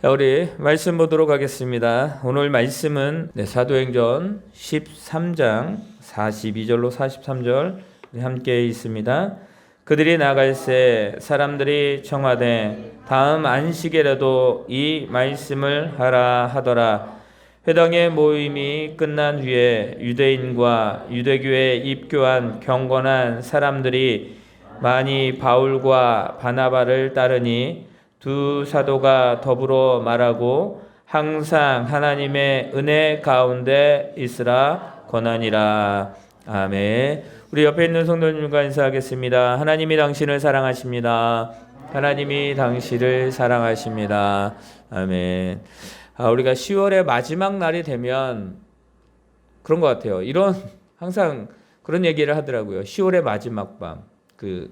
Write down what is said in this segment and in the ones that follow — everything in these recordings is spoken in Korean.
자, 우리 말씀 보도록 하겠습니다. 오늘 말씀은 사도행전 13장 42절로 43절 함께 있습니다. 그들이 나갈새 사람들이 청하되 다음 안식일에도 이 말씀을 하라 하더라. 회당의 모임이 끝난 후에 유대인과 유대교에 입교한 경건한 사람들이 많이 바울과 바나바를 따르니 두 사도가 더불어 말하고 항상 하나님의 은혜 가운데 있으라 권하니라. 아멘. 우리 옆에 있는 성도님과 인사하겠습니다. 하나님이 당신을 사랑하십니다. 하나님이 당신을 사랑하십니다. 아멘. 우리가 10월의 마지막 날이 되면 그런 것 같아요. 항상 그런 얘기를 하더라고요. 10월의 마지막 밤. 그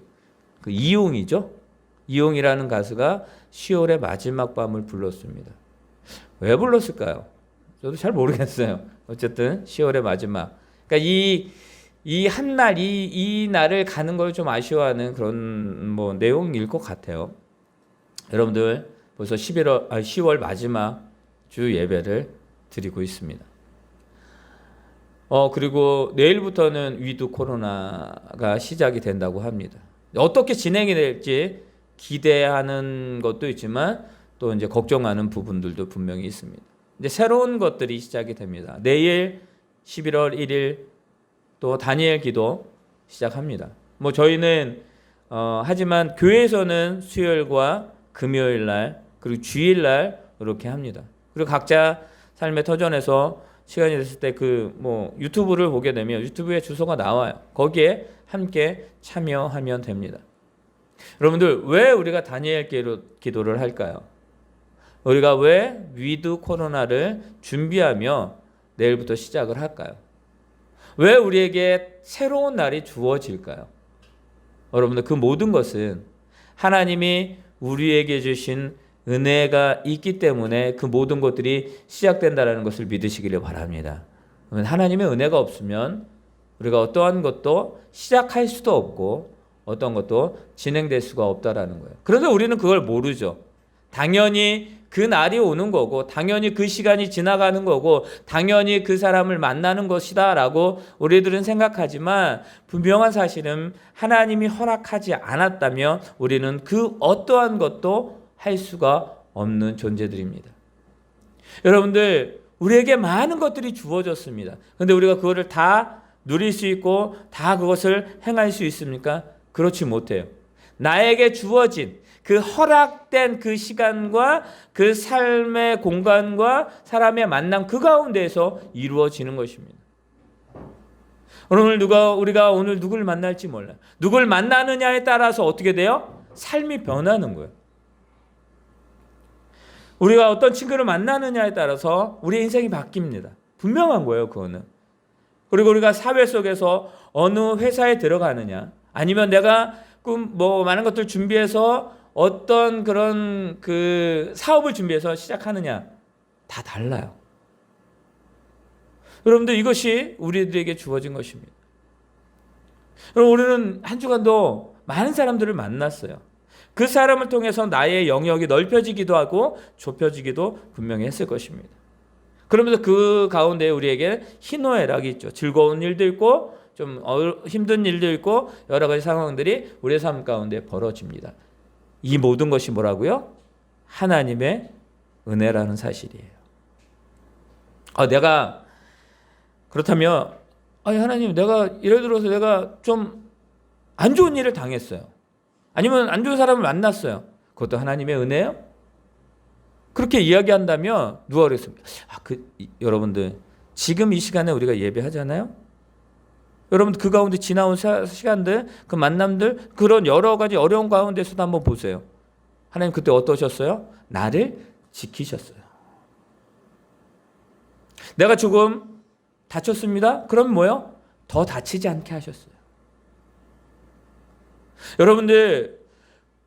이용이죠. 이용이라는 가수가 10월의 마지막 밤을 불렀습니다. 왜 불렀을까요? 저도 잘 모르겠어요. 어쨌든 10월의 마지막. 그러니까 이 한 날, 이 날을 가는 걸 좀 아쉬워하는 그런 내용일 것 같아요. 여러분들 벌써 10월 마지막 주 예배를 드리고 있습니다. 그리고 내일부터는 위드 코로나가 시작이 된다고 합니다. 어떻게 진행이 될지 기대하는 것도 있지만 또 이제 걱정하는 부분들도 분명히 있습니다. 이제 새로운 것들이 시작이 됩니다. 내일 11월 1일 또 다니엘 기도 시작합니다. 저희는 하지만 교회에서는 수요일과 금요일 날 그리고 주일 날 이렇게 합니다. 그리고 각자 삶의 터전에서 시간이 됐을 때 유튜브를 보게 되면 유튜브에 주소가 나와요. 거기에 함께 참여하면 됩니다. 여러분들 왜 우리가 다니엘 기도를 할까요? 우리가 왜 위드 코로나를 준비하며 내일부터 시작을 할까요? 왜 우리에게 새로운 날이 주어질까요? 여러분들 그 모든 것은 하나님이 우리에게 주신 은혜가 있기 때문에 그 모든 것들이 시작된다는 것을 믿으시기를 바랍니다. 하나님의 은혜가 없으면 우리가 어떠한 것도 시작할 수도 없고 어떤 것도 진행될 수가 없다라는 거예요. 그런데 우리는 그걸 모르죠. 당연히 그 날이 오는 거고 당연히 그 시간이 지나가는 거고 당연히 그 사람을 만나는 것이다 라고 우리들은 생각하지만 분명한 사실은 하나님이 허락하지 않았다면 우리는 그 어떠한 것도 할 수가 없는 존재들입니다. 여러분들 우리에게 많은 것들이 주어졌습니다. 그런데 우리가 그거를 다 누릴 수 있고 다 그것을 행할 수 있습니까? 그렇지 못해요. 나에게 주어진 그 허락된 그 시간과 그 삶의 공간과 사람의 만남 그 가운데에서 이루어지는 것입니다. 우리가 오늘 누구를 만날지 몰라요. 누구를 만나느냐에 따라서 어떻게 돼요? 삶이 변하는 거예요. 우리가 어떤 친구를 만나느냐에 따라서 우리의 인생이 바뀝니다. 분명한 거예요, 그거는. 그리고 우리가 사회 속에서 어느 회사에 들어가느냐, 아니면 내가 많은 것들 준비해서 어떤 그런 사업을 준비해서 시작하느냐, 다 달라요. 여러분들 이것이 우리들에게 주어진 것입니다. 여러분 우리는 한 주간도 많은 사람들을 만났어요. 그 사람을 통해서 나의 영역이 넓혀지기도 하고 좁혀지기도 분명히 했을 것입니다. 그러면서 그 가운데 우리에게 희노애락이 있죠. 즐거운 일도 있고 좀 힘든 일도 있고 여러 가지 상황들이 우리의 삶 가운데 벌어집니다. 이 모든 것이 뭐라고요? 하나님의 은혜라는 사실이에요. 내가 그렇다면 하나님 내가 예를 들어서 내가 좀 안 좋은 일을 당했어요. 아니면 안 좋은 사람을 만났어요. 그것도 하나님의 은혜예요? 그렇게 이야기한다면 누가 그랬습니까? 여러분들 지금 이 시간에 우리가 예배하잖아요. 여러분 그 가운데 지나온 시간들, 그 만남들, 그런 여러 가지 어려운 가운데서도 한번 보세요. 하나님 그때 어떠셨어요? 나를 지키셨어요. 내가 조금 다쳤습니다. 그럼 뭐요? 더 다치지 않게 하셨어요. 여러분들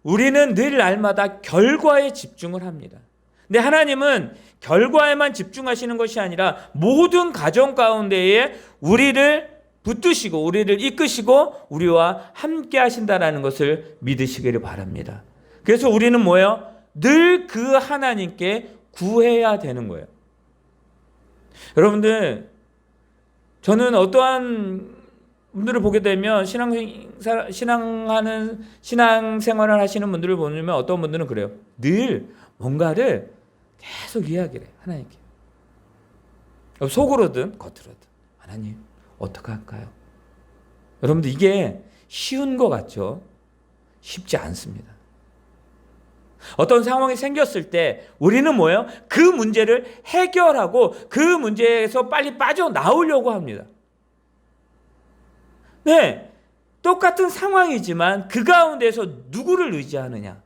우리는 늘 날마다 결과에 집중을 합니다. 근데 하나님은 결과에만 집중하시는 것이 아니라 모든 가정 가운데에 우리를 붙드시고 우리를 이끄시고 우리와 함께 하신다라는 것을 믿으시기를 바랍니다. 그래서 우리는 뭐예요? 늘 그 하나님께 구해야 되는 거예요. 여러분들, 저는 어떠한 분들을 보게 되면 신앙생활을 하시는 분들을 보면 어떤 분들은 그래요. 늘 뭔가를 계속 이야기를 해요. 하나님께. 속으로든 겉으로든. 하나님, 어떻게 할까요? 여러분들, 이게 쉬운 것 같죠? 쉽지 않습니다. 어떤 상황이 생겼을 때 우리는 뭐예요? 그 문제를 해결하고 그 문제에서 빨리 빠져나오려고 합니다. 네, 똑같은 상황이지만 그 가운데서 누구를 의지하느냐,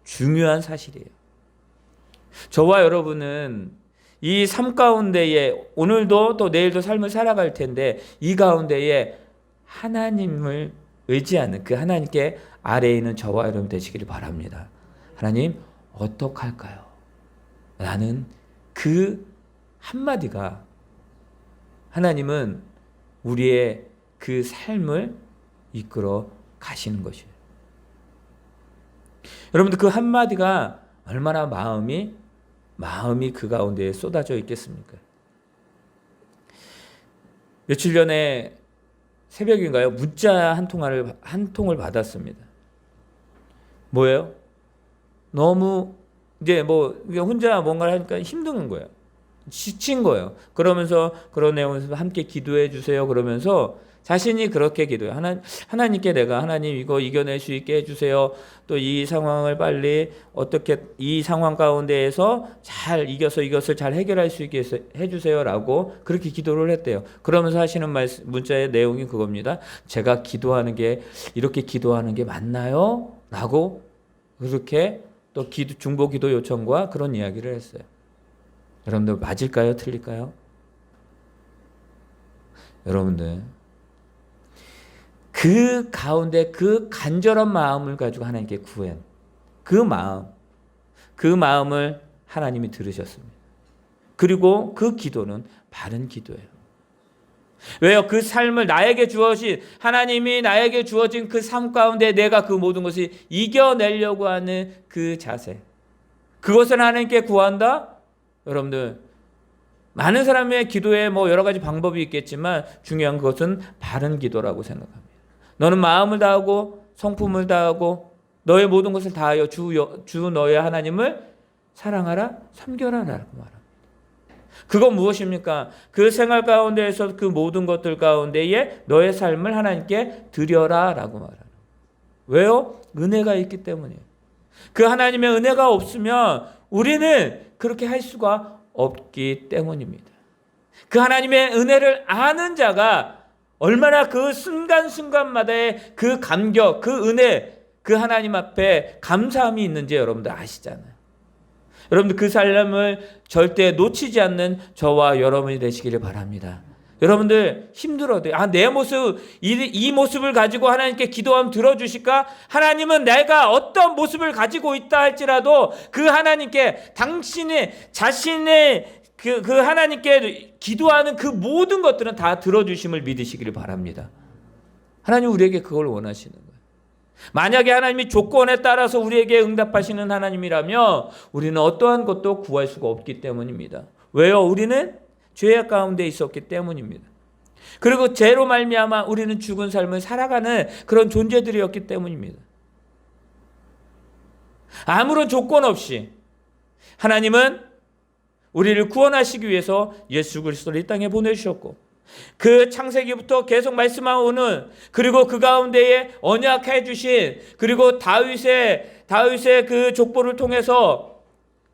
중요한 사실이에요. 저와 여러분은 이 삶 가운데에 오늘도 또 내일도 삶을 살아갈 텐데 이 가운데에 하나님을 의지하는 그 하나님께 아래에 있는 저와 여러분 되시기를 바랍니다. 하나님, 어떡할까요? 나는 그 한마디가 하나님은 우리의 그 삶을 이끌어 가시는 것이에요. 여러분들, 그 한마디가 얼마나 마음이 그 가운데에 쏟아져 있겠습니까? 며칠 전에 새벽인가요? 문자 한 통을 받았습니다. 뭐예요? 너무 이제 혼자 뭔가를 하니까 힘든 거예요. 지친 거예요. 그러면서 그런 내용에서 함께 기도해 주세요. 그러면서 자신이 그렇게 기도해요. 하나님께 내가 하나님 이거 이겨낼 수 있게 해주세요. 또 이 상황을 빨리 어떻게 이 상황 가운데에서 잘 이겨서 이것을 잘 해결할 수 있게 해주세요라고 그렇게 기도를 했대요. 그러면서 하시는 문자의 내용이 그겁니다. 제가 기도하는 게 이렇게 기도하는 게 맞나요? 라고 그렇게 또 중보 기도 요청과 그런 이야기를 했어요. 여러분들, 맞을까요? 틀릴까요? 여러분들, 그 가운데 그 간절한 마음을 가지고 하나님께 구한 그 마음을 하나님이 들으셨습니다. 그리고 그 기도는 바른 기도예요. 왜요? 그 삶을 나에게 주어진, 하나님이 나에게 주어진 그 삶 가운데 내가 그 모든 것을 이겨내려고 하는 그 자세, 그것을 하나님께 구한다? 여러분들, 많은 사람의 기도에 여러 가지 방법이 있겠지만 중요한 것은 바른 기도라고 생각합니다. 너는 마음을 다하고 성품을 다하고 너의 모든 것을 다하여 주 너의 하나님을 사랑하라, 섬겨라라고 말합니다. 그건 무엇입니까? 그 생활 가운데에서 그 모든 것들 가운데에 너의 삶을 하나님께 드려라라고 말합니다. 왜요? 은혜가 있기 때문이에요. 그 하나님의 은혜가 없으면 우리는 그렇게 할 수가 없기 때문입니다. 그 하나님의 은혜를 아는 자가 얼마나 그 순간순간마다의 그 감격, 그 은혜, 그 하나님 앞에 감사함이 있는지 여러분들 아시잖아요. 여러분들, 그 삶을 절대 놓치지 않는 저와 여러분이 되시기를 바랍니다. 여러분들, 힘들어도 내 모습, 이 모습을 가지고 하나님께 기도하면 들어주실까? 하나님은 내가 어떤 모습을 가지고 있다 할지라도 그 하나님께 당신의 자신의 그 하나님께 기도하는 그 모든 것들은 다 들어주심을 믿으시기를 바랍니다. 하나님 우리에게 그걸 원하시는 거예요. 만약에 하나님이 조건에 따라서 우리에게 응답하시는 하나님이라면 우리는 어떠한 것도 구할 수가 없기 때문입니다. 왜요? 우리는 죄악 가운데 있었기 때문입니다. 그리고 죄로 말미암아 우리는 죽은 삶을 살아가는 그런 존재들이었기 때문입니다. 아무런 조건 없이 하나님은 우리를 구원하시기 위해서 예수 그리스도를 이 땅에 보내주셨고, 그 창세기부터 계속 말씀하오는, 그리고 그 가운데에 언약해 주신, 그리고 다윗의 그 족보를 통해서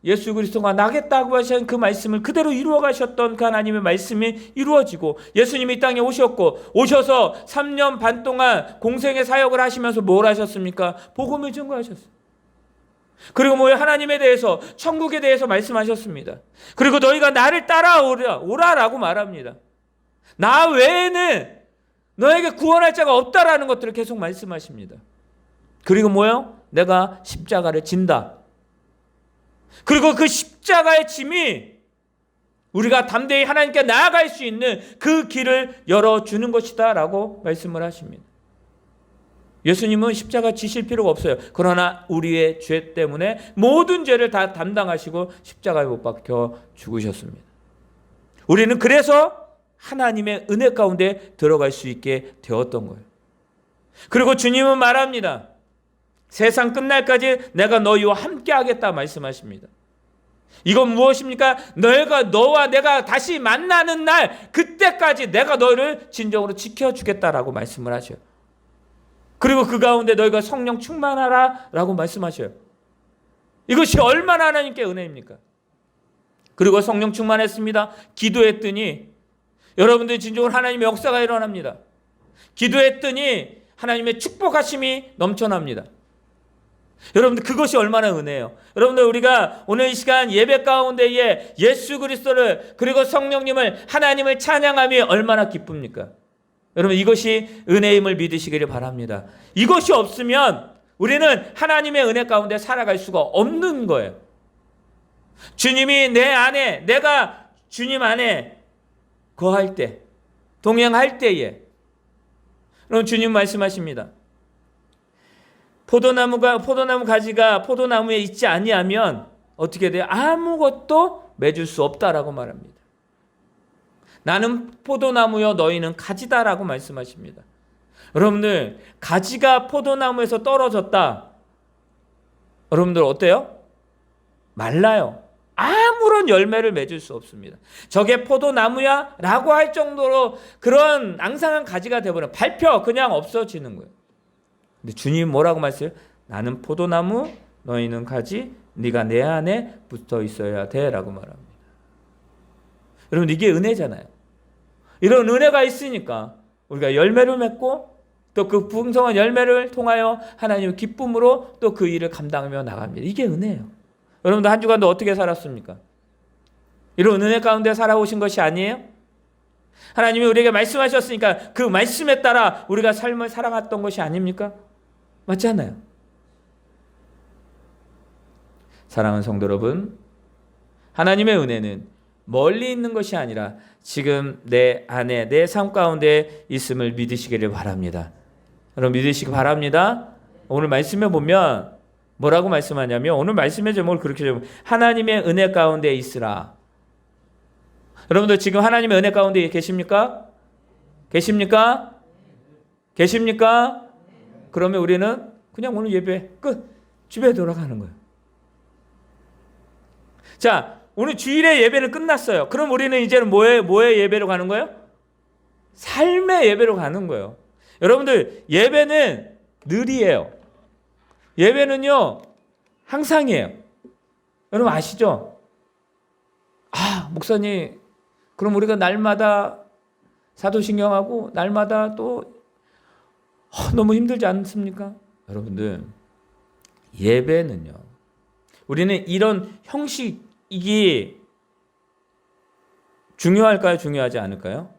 예수 그리스도가 나겠다고 하신 그 말씀을 그대로 이루어 가셨던 그 하나님의 말씀이 이루어지고, 예수님이 이 땅에 오셔서 3년 반 동안 공생의 사역을 하시면서 뭘 하셨습니까? 복음을 증거하셨어요. 그리고 하나님에 대해서, 천국에 대해서 말씀하셨습니다. 그리고 너희가 나를 따라오라라고 말합니다. 나 외에는 너에게 구원할 자가 없다라는 것들을 계속 말씀하십니다. 그리고 내가 십자가를 진다. 그리고 그 십자가의 짐이 우리가 담대히 하나님께 나아갈 수 있는 그 길을 열어주는 것이다 라고 말씀을 하십니다. 예수님은 십자가 지실 필요가 없어요. 그러나 우리의 죄 때문에 모든 죄를 다 담당하시고 십자가에 못 박혀 죽으셨습니다. 우리는 그래서 하나님의 은혜 가운데 들어갈 수 있게 되었던 거예요. 그리고 주님은 말합니다. 세상 끝날까지 내가 너희와 함께 하겠다 말씀하십니다. 이건 무엇입니까? 너와 내가 다시 만나는 날, 그때까지 내가 너희를 진정으로 지켜주겠다라고 말씀을 하셔요. 그리고 그 가운데 너희가 성령 충만하라 라고 말씀하셔요. 이것이 얼마나 하나님께 은혜입니까? 그리고 성령 충만했습니다. 기도했더니 여러분들 진정으로 하나님의 역사가 일어납니다. 기도했더니 하나님의 축복하심이 넘쳐납니다. 여러분들 그것이 얼마나 은혜예요. 여러분들 우리가 오늘 이 시간 예배 가운데에 예수 그리스도를 그리고 성령님을 하나님을 찬양함이 얼마나 기쁩니까? 여러분 이것이 은혜임을 믿으시기를 바랍니다. 이것이 없으면 우리는 하나님의 은혜 가운데 살아갈 수가 없는 거예요. 주님이 내 안에, 내가 주님 안에 거할 때, 동행할 때에 여러분 주님 말씀하십니다. 포도나무 가지가 포도나무에 있지 아니하면 어떻게 돼요? 아무것도 맺을 수 없다라고 말합니다. 나는 포도나무요 너희는 가지다라고 말씀하십니다. 여러분들 가지가 포도나무에서 떨어졌다. 여러분들 어때요? 말라요. 아무런 열매를 맺을 수 없습니다. 저게 포도나무야? 라고 할 정도로 그런 앙상한 가지가 되어버려 밟혀 그냥 없어지는 거예요. 근데 주님 뭐라고 말씀해요? 나는 포도나무, 너희는 가지, 네가 내 안에 붙어 있어야 돼 라고 말합니다. 여러분 이게 은혜잖아요. 이런 은혜가 있으니까 우리가 열매를 맺고 또 그 풍성한 열매를 통하여 하나님의 기쁨으로 또 그 일을 감당하며 나갑니다. 이게 은혜예요. 여러분들 한 주간도 어떻게 살았습니까? 이런 은혜 가운데 살아오신 것이 아니에요? 하나님이 우리에게 말씀하셨으니까 그 말씀에 따라 우리가 삶을 살아갔던 것이 아닙니까? 맞지 않나요? 사랑하는 성도 여러분, 하나님의 은혜는 멀리 있는 것이 아니라 지금 내 안에 내 삶 가운데 있음을 믿으시기를 바랍니다. 여러분 믿으시기 바랍니다. 오늘 말씀에 보면 뭐라고 말씀하냐면 오늘 말씀의 제목을 그렇게 좀 하나님의 은혜 가운데 있으라. 여러분들 지금 하나님의 은혜 가운데 계십니까? 계십니까? 계십니까? 그러면 우리는 그냥 오늘 예배 끝. 집에 돌아가는 거예요. 자, 오늘 주일의 예배는 끝났어요. 그럼 우리는 이제는 뭐의 예배로 가는 거예요? 삶의 예배로 가는 거예요. 여러분들 예배는 늘이에요. 예배는요 항상이에요. 여러분 아시죠? 아 목사님 그럼 우리가 날마다 사도신경하고 날마다 또 너무 힘들지 않습니까? 여러분들 예배는요 우리는 이런 형식이 중요할까요? 중요하지 않을까요?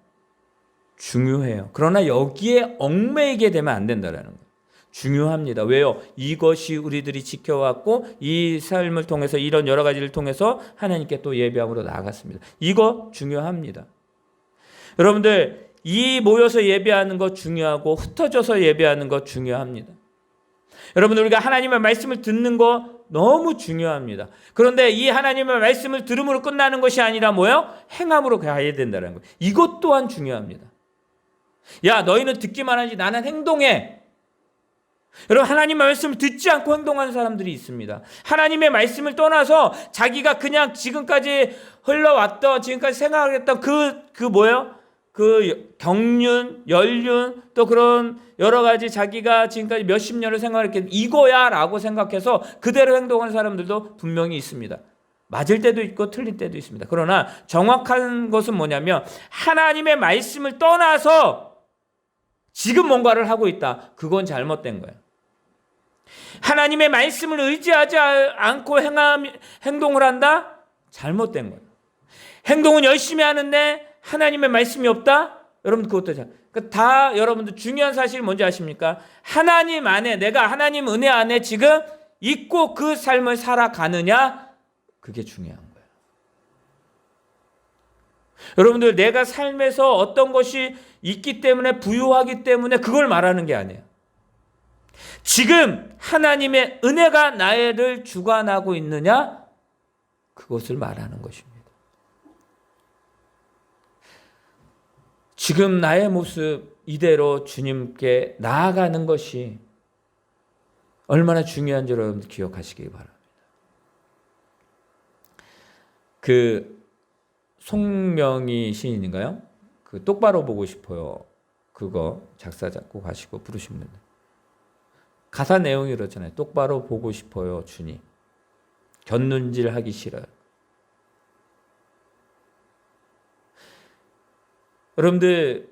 중요해요. 그러나 여기에 얽매이게 되면 안 된다라는 거예요. 중요합니다. 왜요? 이것이 우리들이 지켜왔고 이 삶을 통해서 이런 여러 가지를 통해서 하나님께 또 예배함으로 나아갔습니다. 이거 중요합니다. 여러분들 이 모여서 예배하는 것 중요하고 흩어져서 예배하는 것 중요합니다. 여러분들 우리가 하나님의 말씀을 듣는 거 너무 중요합니다. 그런데 이 하나님의 말씀을 들음으로 끝나는 것이 아니라 뭐예요? 행함으로 가야 된다는 거예요. 이것 또한 중요합니다. 야 너희는 듣기만 하지 나는 행동해. 여러분 하나님의 말씀을 듣지 않고 행동하는 사람들이 있습니다. 하나님의 말씀을 떠나서 자기가 그냥 지금까지 흘러왔던 지금까지 생각했던 그 뭐예요? 그 경륜, 연륜 또 그런 여러 가지 자기가 지금까지 몇십 년을 생각했기 이거야 라고 생각해서 그대로 행동하는 사람들도 분명히 있습니다. 맞을 때도 있고 틀릴 때도 있습니다. 그러나 정확한 것은 뭐냐면 하나님의 말씀을 떠나서 지금 뭔가를 하고 있다. 그건 잘못된 거예요. 하나님의 말씀을 의지하지 않고 행동을 한다? 잘못된 거예요. 행동은 열심히 하는데 하나님의 말씀이 없다? 여러분 그것도 다 여러분들 중요한 사실이 뭔지 아십니까? 하나님 안에 내가 하나님 은혜 안에 지금 있고 그 삶을 살아가느냐? 그게 중요한 거예요. 여러분들 내가 삶에서 어떤 것이 있기 때문에 부유하기 때문에 그걸 말하는 게 아니에요. 지금 하나님의 은혜가 나를 주관하고 있느냐? 그것을 말하는 것입니다. 지금 나의 모습 이대로 주님께 나아가는 것이 얼마나 중요한지 여러분 기억하시기 바랍니다. 그 송명희 시인인가요? 그 똑바로 보고 싶어요. 그거 작사 작곡하시고 부르신 분. 가사 내용이 그렇잖아요. 똑바로 보고 싶어요, 주님. 곁눈질 하기 싫어요. 여러분들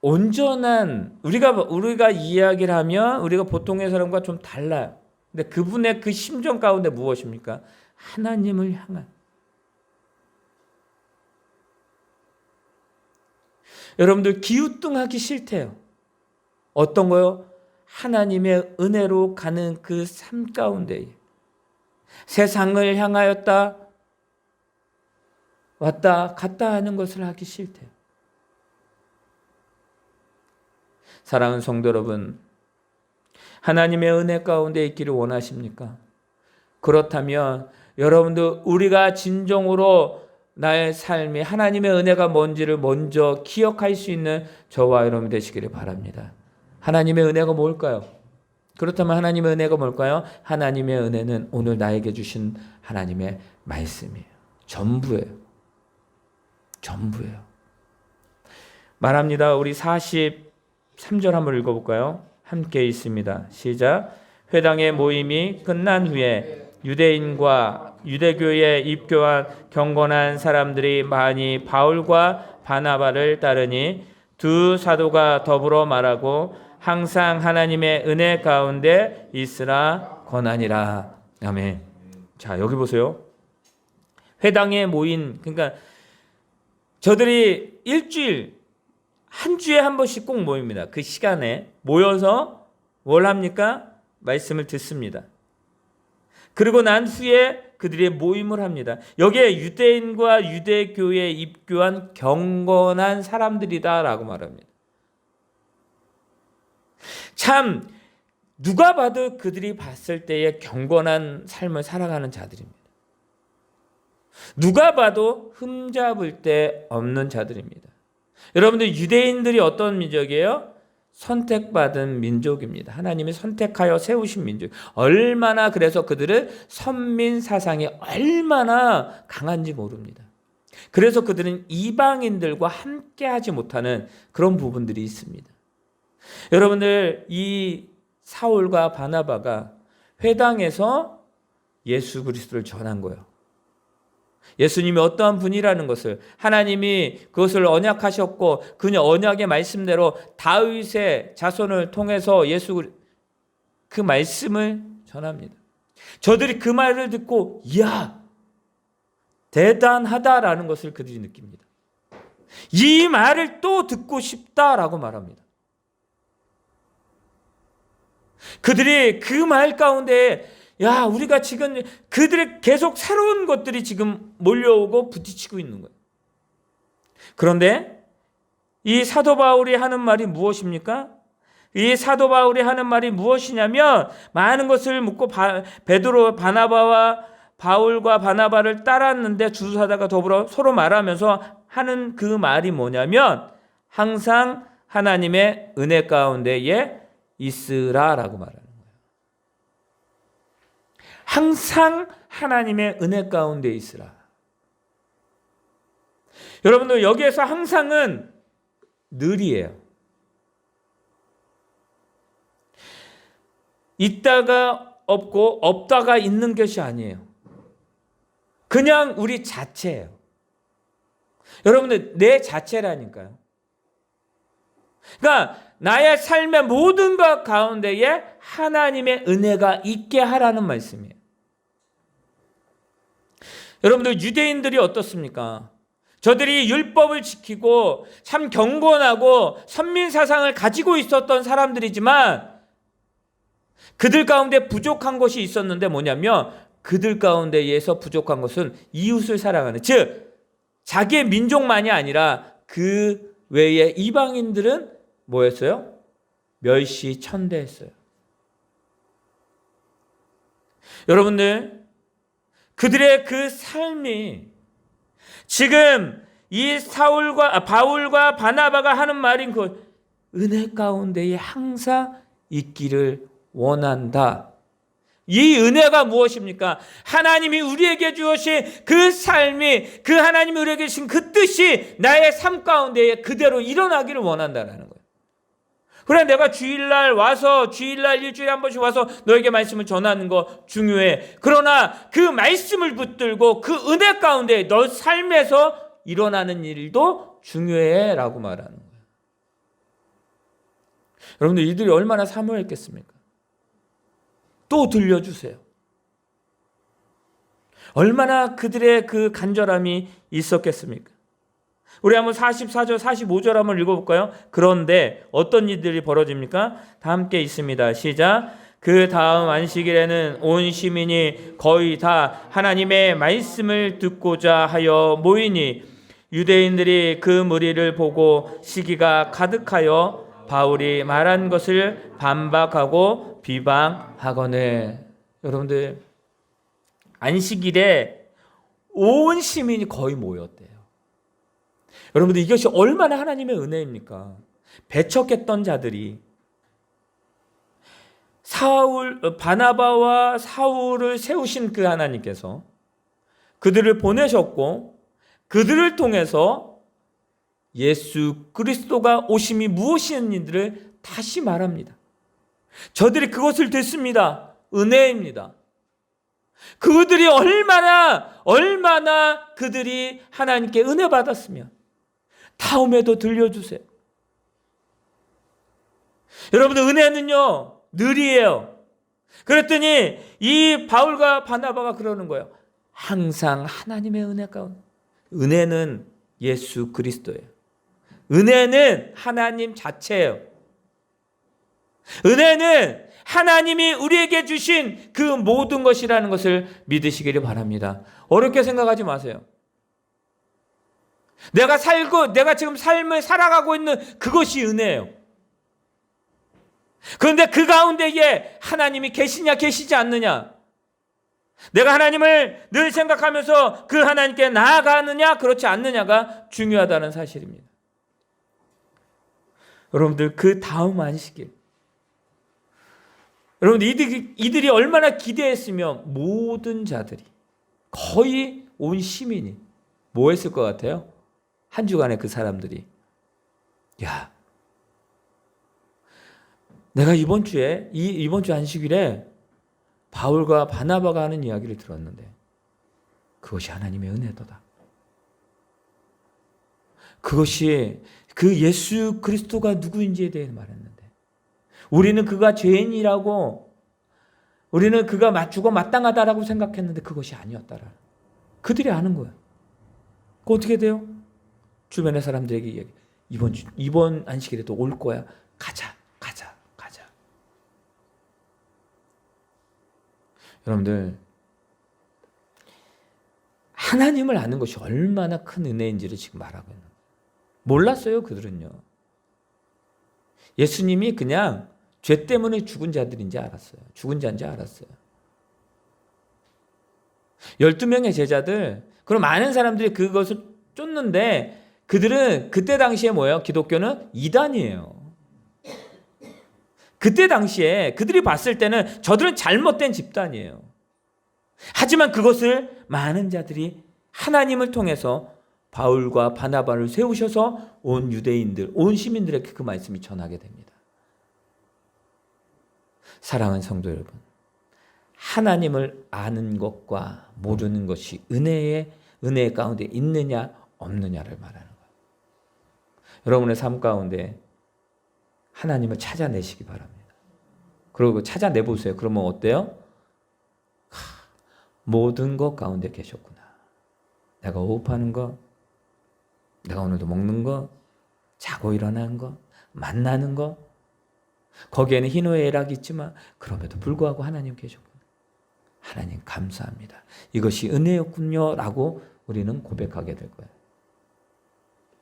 온전한 우리가 이야기를 하면 우리가 보통의 사람과 좀 달라요. 근데 그분의 그 심정 가운데 무엇입니까? 하나님을 향한. 여러분들 기우뚱하기 싫대요. 어떤 거요? 하나님의 은혜로 가는 그 삶 가운데 세상을 향하였다 왔다 갔다 하는 것을 하기 싫대요. 사랑하는 성도 여러분, 하나님의 은혜 가운데 있기를 원하십니까? 그렇다면 여러분들 우리가 진정으로 나의 삶이 하나님의 은혜가 뭔지를 먼저 기억할 수 있는 저와 여러분 되시기를 바랍니다. 하나님의 은혜가 뭘까요? 그렇다면 하나님의 은혜가 뭘까요? 하나님의 은혜는 오늘 나에게 주신 하나님의 말씀이에요. 전부예요. 전부예요. 말합니다. 우리 43절 한번 읽어볼까요? 함께 있습니다. 시작. 회당의 모임이 끝난 후에 유대인과 유대교에 입교한 경건한 사람들이 많이 바울과 바나바를 따르니 두 사도가 더불어 말하고 항상 하나님의 은혜 가운데 있으라 권하니라. 아멘. 자, 여기 보세요. 회당에 모인, 그러니까 저들이 일주일, 한 주에 한 번씩 꼭 모입니다. 그 시간에 모여서 뭘 합니까? 말씀을 듣습니다. 그리고 난 후에 그들이 모임을 합니다. 여기에 유대인과 유대교에 입교한 경건한 사람들이다라고 말합니다. 참 누가 봐도 그들이 봤을 때에 경건한 삶을 살아가는 자들입니다. 누가 봐도 흠잡을 데 없는 자들입니다. 여러분들 유대인들이 어떤 민족이에요? 선택받은 민족입니다. 하나님이 선택하여 세우신 민족. 얼마나 그래서 그들은 선민 사상이 얼마나 강한지 모릅니다. 그래서 그들은 이방인들과 함께하지 못하는 그런 부분들이 있습니다. 여러분들 이 사울과 바나바가 회당에서 예수 그리스도를 전한 거예요. 예수님이 어떠한 분이라는 것을 하나님이 그것을 언약하셨고 그 언약의 말씀대로 다윗의 자손을 통해서 그 말씀을 전합니다. 저들이 그 말을 듣고 이야 대단하다라는 것을 그들이 느낍니다. 이 말을 또 듣고 싶다라고 말합니다. 그들이 그 말 가운데 우리가 지금 그들의 계속 새로운 것들이 지금 몰려오고 부딪히고 있는 거예요. 그런데 이 사도 바울이 하는 말이 무엇입니까? 이 사도 바울이 하는 말이 무엇이냐면 많은 것을 묻고 베드로 바울과 바나바를 따랐는데 두 사도가 더불어 서로 말하면서 하는 그 말이 뭐냐면 항상 하나님의 은혜 가운데에 있으라라고 말하는 거예요. 항상 하나님의 은혜 가운데 있으라. 여러분들 여기에서 항상은 늘이에요. 있다가 없고 없다가 있는 것이 아니에요. 그냥 우리 자체예요. 여러분들 내 자체라니까요. 그러니까 나의 삶의 모든 것 가운데에 하나님의 은혜가 있게 하라는 말씀이에요. 여러분들 유대인들이 어떻습니까? 저들이 율법을 지키고 참 경건하고 선민사상을 가지고 있었던 사람들이지만 그들 가운데 부족한 것이 있었는데 뭐냐면 그들 가운데에서 부족한 것은 이웃을 사랑하는, 즉 자기의 민족만이 아니라 그 외에 이방인들은 뭐였어요? 멸시천대했어요. 여러분들, 그들의 그 삶이 지금 이 바울과 바나바가 하는 말인 그 은혜 가운데에 항상 있기를 원한다. 이 은혜가 무엇입니까? 하나님이 우리에게 주신 그 삶이, 그 하나님이 우리에게 주신 그 뜻이 나의 삶 가운데에 그대로 일어나기를 원한다는 거예요. 그래, 내가 주일날 일주일에 한 번씩 와서 너에게 말씀을 전하는 거 중요해. 그러나 그 말씀을 붙들고 그 은혜 가운데 너 삶에서 일어나는 일도 중요해 라고 말하는 거예요. 여러분들, 이들이 얼마나 사모했겠습니까? 또 들려주세요. 얼마나 그들의 그 간절함이 있었겠습니까? 우리 한번 44절, 45절 한번 읽어볼까요? 그런데 어떤 일들이 벌어집니까? 다 함께 있습니다. 시작. 그 다음 안식일에는 온 시민이 거의 다 하나님의 말씀을 듣고자 하여 모이니 유대인들이 그 무리를 보고 시기가 가득하여 바울이 말한 것을 반박하고 비방하거늘. 여러분들, 안식일에 온 시민이 거의 모였대요. 여러분들, 이것이 얼마나 하나님의 은혜입니까? 배척했던 자들이 바나바와 사울을 세우신 그 하나님께서 그들을 보내셨고 그들을 통해서 예수 그리스도가 오심이 무엇인지를 다시 말합니다. 저들이 그것을 듣습니다. 은혜입니다. 그들이 얼마나 그들이 하나님께 은혜 받았으면 다음에도 들려주세요. 여러분들, 은혜는요 늘이에요. 그랬더니 이 바울과 바나바가 그러는 거예요. 항상 하나님의 은혜 가운데. 은혜는 예수 그리스도예요. 은혜는 하나님 자체예요. 은혜는 하나님이 우리에게 주신 그 모든 것이라는 것을 믿으시기를 바랍니다. 어렵게 생각하지 마세요. 내가 지금 삶을 살아가고 있는 그것이 은혜예요. 그런데 그 가운데에 하나님이 계시냐 계시지 않느냐, 내가 하나님을 늘 생각하면서 그 하나님께 나아가느냐 그렇지 않느냐가 중요하다는 사실입니다. 여러분들, 그 다음 안식일, 여러분들, 이들이 얼마나 기대했으면 모든 자들이, 거의 온 시민이 뭐 했을 것 같아요? 한 주간에 그 사람들이, 야, 내가 이번 주 안식일에 바울과 바나바가 하는 이야기를 들었는데 그것이 하나님의 은혜도다. 그것이 그 예수 그리스도가 누구인지에 대해 말했는데, 우리는 그가 죄인이라고, 우리는 그가 죽어 마땅하다라고 생각했는데 그것이 아니었다라. 그들이 아는 거예요. 그 어떻게 돼요? 주변의 사람들에게 이야기. 이번 안식일에도 올 거야. 가자. 여러분들, 하나님을 아는 것이 얼마나 큰 은혜인지를 지금 말하고 있는 거예요. 몰랐어요, 그들은요. 예수님이 그냥 죄 때문에 죽은 자들인지 알았어요. 죽은 자인지 알았어요. 12명의 제자들, 그럼 많은 사람들이 그것을 쫓는데 그들은 그때 당시에 뭐예요? 기독교는 이단이에요. 그때 당시에 그들이 봤을 때는 저들은 잘못된 집단이에요. 하지만 그것을 많은 자들이 하나님을 통해서 바울과 바나바를 세우셔서 온 유대인들, 온 시민들에게 그 말씀이 전하게 됩니다. 사랑하는 성도 여러분, 하나님을 아는 것과 모르는 것이 은혜 가운데 있느냐 없느냐를 말하는 거예요. 여러분의 삶 가운데 하나님을 찾아내시기 바랍니다. 그리고 찾아내보세요. 그러면 어때요? 모든 것 가운데 계셨구나. 내가 호흡하는 것, 내가 오늘도 먹는 것, 자고 일어나는 것, 만나는 것, 거기에는 희노애 애락이 있지만 그럼에도 불구하고 하나님 계셨구나. 하나님 감사합니다. 이것이 은혜였군요 라고 우리는 고백하게 될 거예요.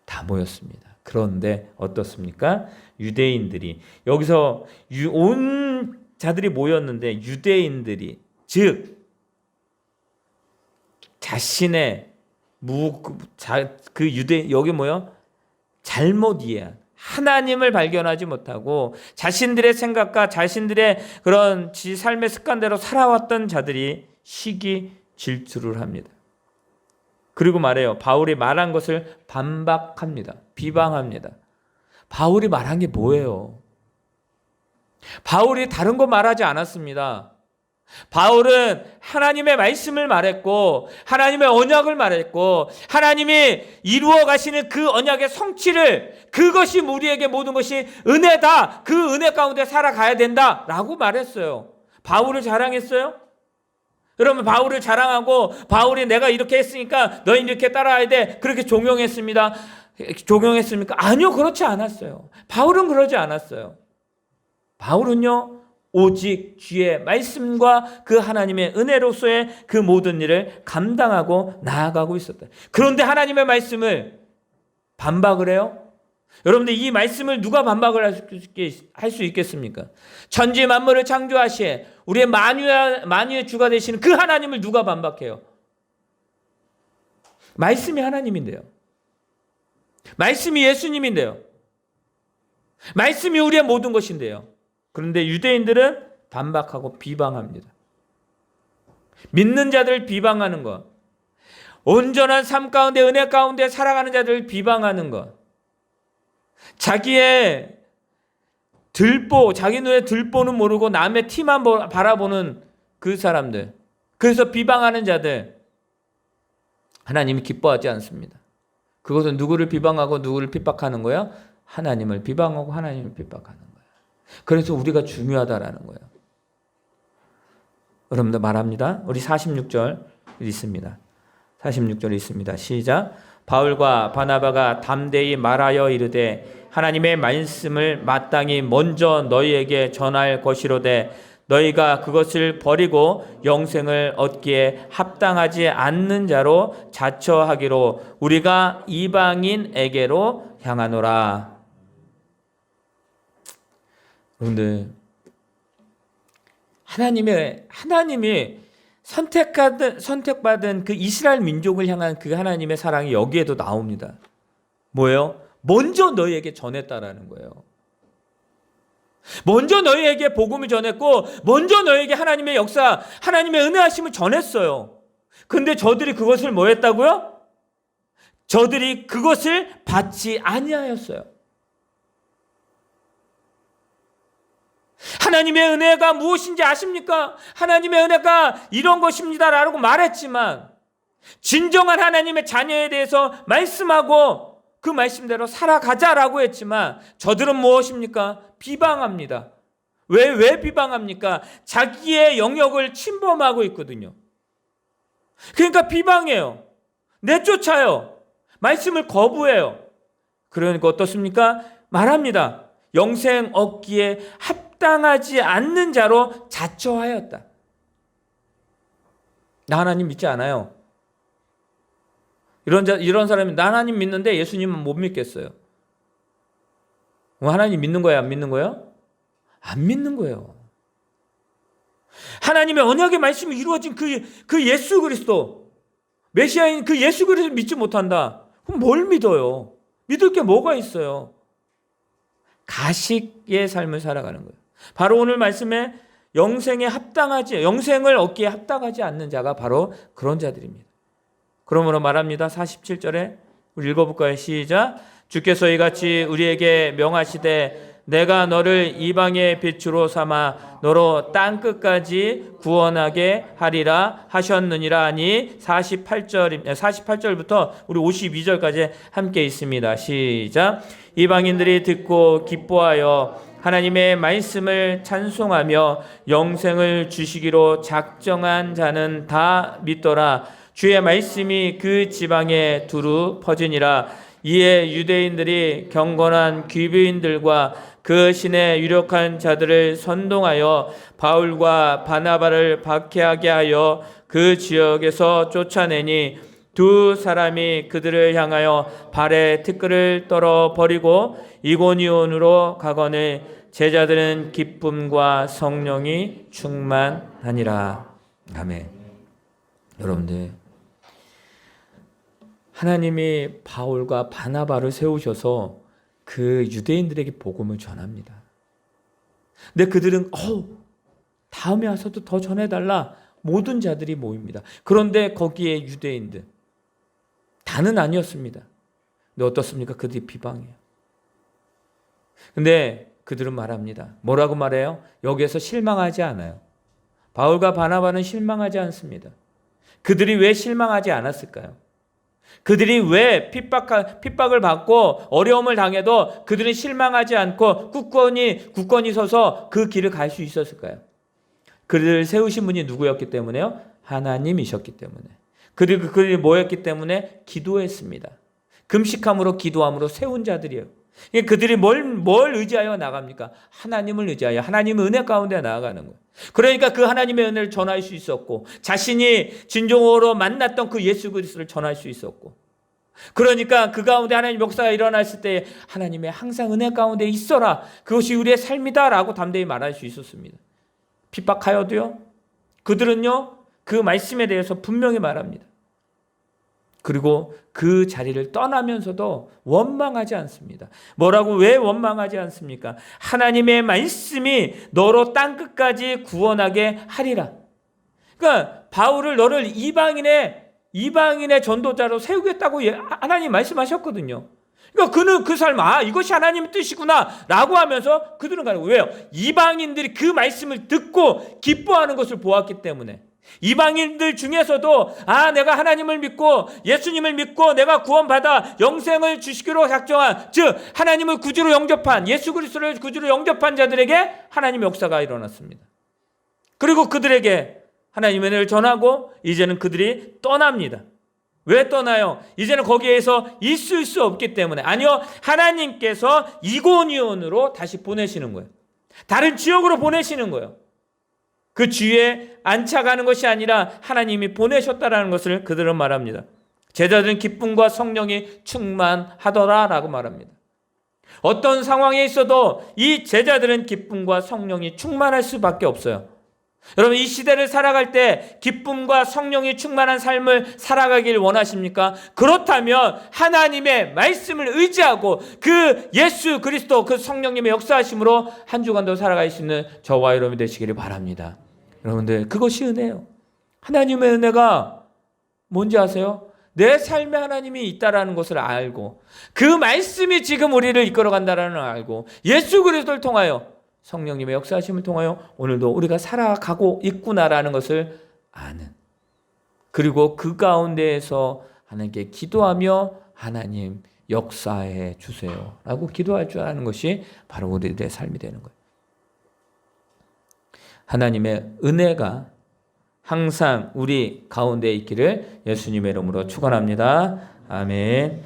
다 모였습니다. 그런데 어떻습니까? 유대인들이, 여기서 온 자들이 모였는데 유대인들이 즉 자신의 그 유대 여기 뭐요? 잘못 이해한 하나님을 발견하지 못하고 자신들의 생각과 자신들의 그런 삶의 습관대로 살아왔던 자들이 시기 질투를 합니다. 그리고 말해요. 바울이 말한 것을 반박합니다. 비방합니다. 바울이 말한 게 뭐예요? 바울이 다른 거 말하지 않았습니다. 바울은 하나님의 말씀을 말했고 하나님의 언약을 말했고 하나님이 이루어 가시는 그 언약의 성취를 그것이 우리에게 모든 것이 은혜다. 그 은혜 가운데 살아가야 된다라고 말했어요. 바울을 자랑했어요? 여러분 바울을 자랑하고 바울이 내가 이렇게 했으니까 너희는 이렇게 따라야 돼. 그렇게 종용했습니다. 종용했습니까? 아니요. 그렇지 않았어요. 바울은 그러지 않았어요. 바울은요. 오직 주의 말씀과 그 하나님의 은혜로서의 그 모든 일을 감당하고 나아가고 있었다. 그런데 하나님의 말씀을 반박을 해요? 여러분들 이 말씀을 누가 반박을 할 수 있겠습니까? 천지 만물을 창조하신 우리의 만유의 주가 되시는 그 하나님을 누가 반박해요? 말씀이 하나님인데요. 말씀이 예수님인데요. 말씀이 우리의 모든 것인데요. 그런데 유대인들은 반박하고 비방합니다. 믿는 자들을 비방하는 것, 온전한 삶 가운데 은혜 가운데 살아가는 자들을 비방하는 것, 자기의 자기 눈에 들보는 모르고 남의 티만 바라보는 그 사람들, 그래서 비방하는 자들, 하나님이 기뻐하지 않습니다. 그것은 누구를 비방하고 누구를 핍박하는 거야? 하나님을 비방하고 하나님을 핍박하는 거야. 그래서 우리가 중요하다라는 거예요. 여러분들 말합니다. 우리 46절 있습니다. 46절 있습니다. 시작. 바울과 바나바가 담대히 말하여 이르되 하나님의 말씀을 마땅히 먼저 너희에게 전할 것이로되 너희가 그것을 버리고 영생을 얻기에 합당하지 않는 자로 자처하기로 우리가 이방인에게로 향하노라. 그런데 하나님이 선택받은 그 이스라엘 민족을 향한 그 하나님의 사랑이 여기에도 나옵니다. 뭐예요? 먼저 너희에게 전했다라는 거예요. 먼저 너희에게 복음을 전했고 먼저 너희에게 하나님의 역사, 하나님의 은혜하심을 전했어요. 근데 저들이 그것을 뭐 했다고요? 저들이 그것을 받지 아니하였어요. 하나님의 은혜가 무엇인지 아십니까? 하나님의 은혜가 이런 것입니다라고 말했지만 진정한 하나님의 자녀에 대해서 말씀하고 그 말씀대로 살아가자라고 했지만 저들은 무엇입니까? 비방합니다. 왜 비방합니까? 자기의 영역을 침범하고 있거든요. 그러니까 비방해요. 내쫓아요. 말씀을 거부해요. 그러니까 어떻습니까? 말합니다. 영생 얻기에 합당하지 않는 자로 자처하였다. 나 하나님 믿지 않아요. 이런 사람이 나 하나님 믿는데 예수님은 못 믿겠어요. 하나님 믿는 거예요? 안 믿는 거예요? 안 믿는 거예요. 하나님의 언약의 말씀이 이루어진 그 예수 그리스도, 메시아인 그 예수 그리스도 믿지 못한다. 그럼 뭘 믿어요? 믿을 게 뭐가 있어요? 가식의 삶을 살아가는 거예요. 바로 오늘 말씀에 영생을 얻기에 합당하지 않는 자가 바로 그런 자들입니다. 그러므로 말합니다. 47절에 우리 읽어볼까요? 시작. 주께서 이같이 우리에게 명하시되 내가 너를 이방의 빛으로 삼아 너로 땅끝까지 구원하게 하리라 하셨느니라 하니 48절부터 우리 52절까지 함께 있습니다. 시작. 이방인들이 듣고 기뻐하여 하나님의 말씀을 찬송하며 영생을 주시기로 작정한 자는 다 믿더라. 주의 말씀이 그 지방에 두루 퍼지니라. 이에 유대인들이 경건한 귀부인들과 그 신의 유력한 자들을 선동하여 바울과 바나바를 박해하게 하여 그 지역에서 쫓아내니 두 사람이 그들을 향하여 발에 티끌을 떨어 버리고 이고니온으로 가거늘 제자들은 기쁨과 성령이 충만하니라. 아멘. 여러분들, 하나님이 바울과 바나바를 세우셔서 그 유대인들에게 복음을 전합니다. 근데 그들은 다음에 와서도 더 전해달라, 모든 자들이 모입니다. 그런데 거기에 유대인들 다는 아니었습니다. 근데 어떻습니까? 그들이 비방해요. 근데 그들은 말합니다. 뭐라고 말해요? 여기에서 실망하지 않아요. 바울과 바나바는 실망하지 않습니다. 그들이 왜 실망하지 않았을까요? 그들이 왜 핍박을 받고 어려움을 당해도 그들은 실망하지 않고 굳건히 서서 그 길을 갈 수 있었을까요? 그들을 세우신 분이 누구였기 때문에요? 하나님이셨기 때문에. 그리고 그들이 뭐였기 때문에? 기도했습니다. 금식함으로 기도함으로 세운 자들이에요. 그들이 뭘 의지하여 나갑니까? 하나님을 의지하여 하나님의 은혜 가운데 나아가는 거예요. 그러니까 그 하나님의 은혜를 전할 수 있었고, 자신이 진정으로 만났던 그 예수 그리스도를 전할 수 있었고, 그러니까 그 가운데 하나님 역사가 일어났을 때 하나님의 항상 은혜 가운데 있어라, 그것이 우리의 삶이다라고 담대히 말할 수 있었습니다. 핍박하여도요, 그들은요 그 말씀에 대해서 분명히 말합니다. 그리고 그 자리를 떠나면서도 원망하지 않습니다. 뭐라고, 왜 원망하지 않습니까? 하나님의 말씀이 너로 땅끝까지 구원하게 하리라. 그러니까 바울을 너를 이방인의 전도자로 세우겠다고 하나님 말씀하셨거든요. 그러니까 그는 그 삶, 이것이 하나님의 뜻이구나 라고 하면서 그들은 가는 거예요. 왜요? 이방인들이 그 말씀을 듣고 기뻐하는 것을 보았기 때문에. 이방인들 중에서도 내가 하나님을 믿고 예수님을 믿고 내가 구원받아 영생을 주시기로 작정한, 즉 하나님을 구주로 영접한, 예수 그리스도를 구주로 영접한 자들에게 하나님의 역사가 일어났습니다. 그리고 그들에게 하나님의 은혜를 전하고 이제는 그들이 떠납니다. 왜 떠나요? 이제는 거기에서 있을 수 없기 때문에. 아니요, 하나님께서 이고니온으로 다시 보내시는 거예요. 다른 지역으로 보내시는 거예요. 그 주위에 안착하는 것이 아니라 하나님이 보내셨다라는 것을 그들은 말합니다. 제자들은 기쁨과 성령이 충만하더라라고 말합니다. 어떤 상황에 있어도 이 제자들은 기쁨과 성령이 충만할 수밖에 없어요. 여러분, 이 시대를 살아갈 때 기쁨과 성령이 충만한 삶을 살아가길 원하십니까? 그렇다면 하나님의 말씀을 의지하고 그 예수 그리스도, 그 성령님의 역사하심으로 한 주간도 살아갈 수 있는 저와 여러분이 되시기를 바랍니다. 여러분들, 그것이 은혜예요. 하나님의 은혜가 뭔지 아세요? 내 삶에 하나님이 있다라는 것을 알고, 그 말씀이 지금 우리를 이끌어간다라는 걸 알고, 예수 그리스도를 통하여, 성령님의 역사하심을 통하여 오늘도 우리가 살아가고 있구나라는 것을 아는, 그리고 그 가운데에서 하나님께 기도하며 하나님 역사해 주세요 라고 기도할 줄 아는 것이 바로 우리들의 삶이 되는 거예요. 하나님의 은혜가 항상 우리 가운데 있기를 예수님의 이름으로 축원합니다. 아멘.